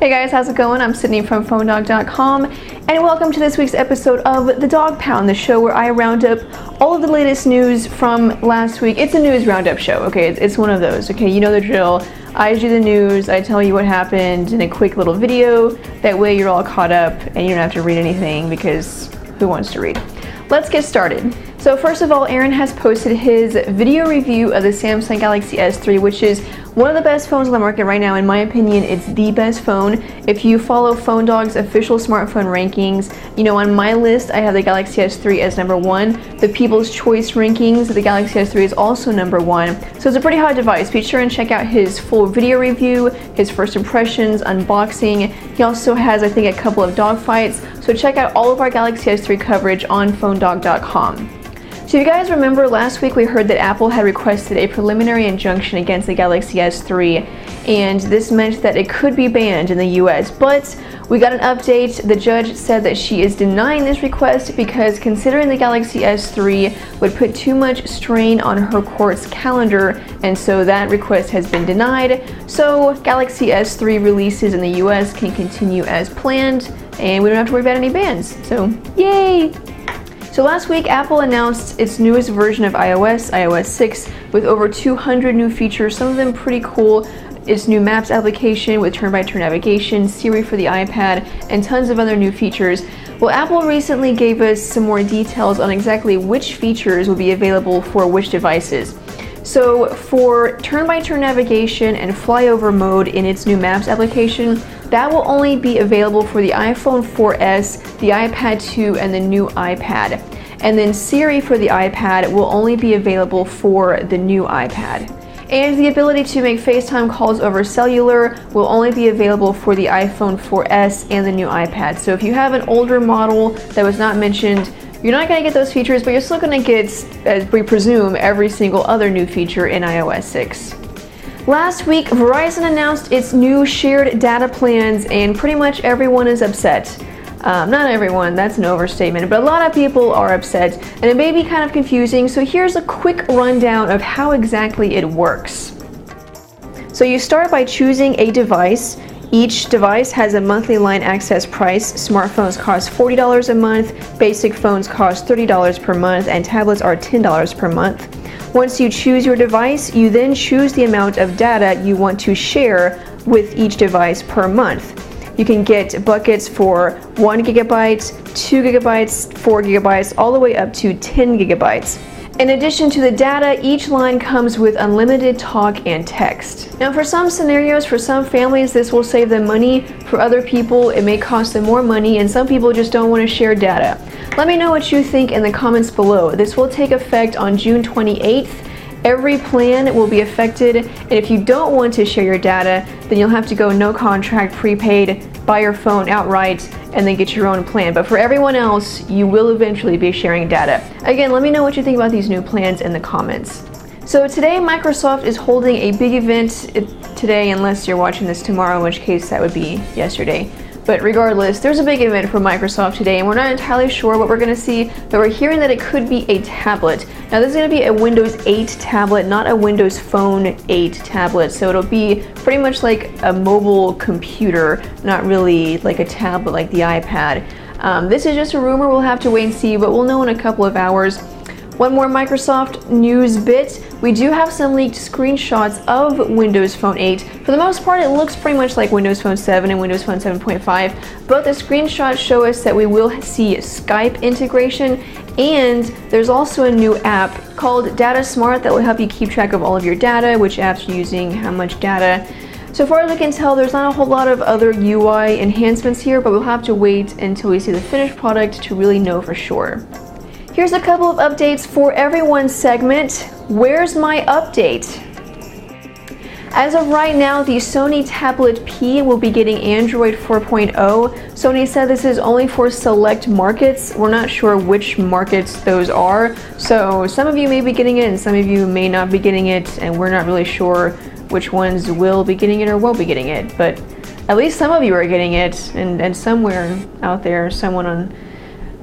Hey guys, how's it going? I'm Sydney from PhoneDog.com, and welcome to this week's episode of The Dog Pound, the show where I round up all of the latest news from last week. It's a news roundup show, okay? It's one of those, okay? You know the drill. I do the news, I tell you what happened in a quick little video. That way you're all caught up and you don't have to read anything because who wants to read? Let's get started. So first of all, Aaron has posted his video review of the Samsung Galaxy S3, which is one of the best phones on the market right now. In my opinion, it's the best phone. If you follow PhoneDog's official smartphone rankings, you know, on my list, I have the Galaxy S3 as #1. The People's Choice rankings, the Galaxy S3 is also #1. So it's a pretty hot device. Be sure and check out his full video review, his first impressions, unboxing. He also has, I think, a couple of dog fights. So check out all of our Galaxy S3 coverage on PhoneDog.com. So if you guys remember, last week we heard that Apple had requested a preliminary injunction against the Galaxy S3, and this meant that it could be banned in the US, but we got an update. The judge said that she is denying this request because considering the Galaxy S3 would put too much strain on her court's calendar, and so that request has been denied. So Galaxy S3 releases in the US can continue as planned, and we don't have to worry about any bans. So yay! So last week, Apple announced its newest version of iOS, iOS 6, with over 200 new features, some of them pretty cool. Its new Maps application with turn-by-turn navigation, Siri for the iPad, and tons of other new features. Well, Apple recently gave us some more details on exactly which features will be available for which devices. So for turn-by-turn navigation and flyover mode in its new Maps application, that will only be available for the iPhone 4S, the iPad 2, and the new iPad. And then Siri for the iPad will only be available for the new iPad. And the ability to make FaceTime calls over cellular will only be available for the iPhone 4S and the new iPad. So if you have an older model that was not mentioned, you're not going to get those features, but you're still going to get, as we presume, every single other new feature in iOS 6. Last week, Verizon announced its new shared data plans, and pretty much everyone is upset. Not everyone, that's an overstatement, but a lot of people are upset, and it may be kind of confusing, so here's a quick rundown of how exactly it works. So you start by choosing a device. Each device has a monthly line access price. Smartphones cost $40 a month, basic phones cost $30 per month, and tablets are $10 per month. Once you choose your device, you then choose the amount of data you want to share with each device per month. You can get buckets for 1 gigabyte, 2 gigabytes, 4 gigabytes, all the way up to 10 gigabytes. In addition to the data, each line comes with unlimited talk and text. Now for some scenarios, for some families, this will save them money. For other people, it may cost them more money, and some people just don't want to share data. Let me know what you think in the comments below. This will take effect on June 28th. Every plan will be affected, and if you don't want to share your data, then you'll have to go no contract, prepaid, buy your phone outright, and then get your own plan. But for everyone else, you will eventually be sharing data. Again, let me know what you think about these new plans in the comments. So today, Microsoft is holding a big event today, unless you're watching this tomorrow, in which case that would be yesterday. But regardless, there's a big event from Microsoft today, and we're not entirely sure what we're going to see, but we're hearing that it could be a tablet. Now this is going to be a Windows 8 tablet, not a Windows Phone 8 tablet, so it'll be pretty much like a mobile computer, not really like a tablet like the iPad. This is just a rumor, we'll have to wait and see, but we'll know in a couple of hours. One more Microsoft news bit. We do have some leaked screenshots of Windows Phone 8. For the most part, it looks pretty much like Windows Phone 7 and Windows Phone 7.5, but the screenshots show us that we will see Skype integration, and there's also a new app called Data Smart that will help you keep track of all of your data, which apps you're using, how much data. So far as we can tell, there's not a whole lot of other UI enhancements here, but we'll have to wait until we see the finished product to really know for sure. Here's a couple of updates for everyone's segment. Where's my update? As of right now, the Sony Tablet P will be getting Android 4.0. Sony said this is only for select markets. We're not sure which markets those are. So some of you may be getting it and some of you may not be getting it, and we're not really sure which ones will be getting it or won't be getting it. But at least some of you are getting it, and somewhere out there, someone on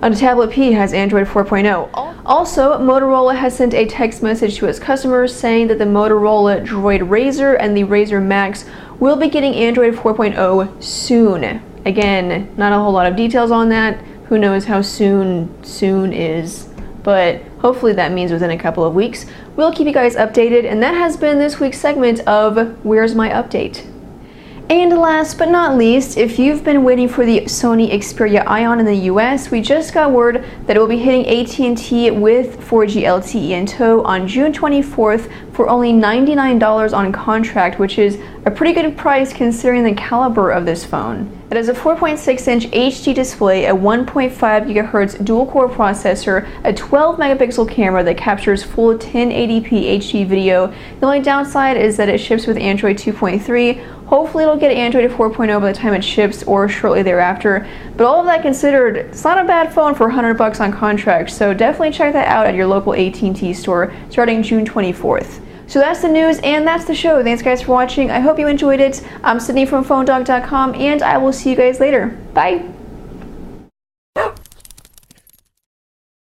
a Tablet P has Android 4.0. Also, Motorola has sent a text message to its customers saying that the Motorola Droid Razr and the Razr Max will be getting Android 4.0 soon. Again, not a whole lot of details on that. Who knows how soon is, but hopefully that means within a couple of weeks. We'll keep you guys updated, and that has been this week's segment of Where's My Update? And last but not least, if you've been waiting for the Sony Xperia Ion in the US, we just got word that it will be hitting AT&T with 4G LTE in tow on June 24th for only $99 on contract, which is a pretty good price considering the caliber of this phone. It has a 4.6-inch HD display, a 1.5 GHz dual-core processor, a 12 megapixel camera that captures full 1080p HD video. The only downside is that it ships with Android 2.3. Hopefully it'll get Android 4.0 by the time it ships or shortly thereafter. But all of that considered, it's not a bad phone for $100 on contract, so definitely check that out at your local AT&T store starting June 24th. So that's the news and that's the show. Thanks guys for watching. I hope you enjoyed it. I'm Sydney from PhoneDog.com and I will see you guys later. Bye!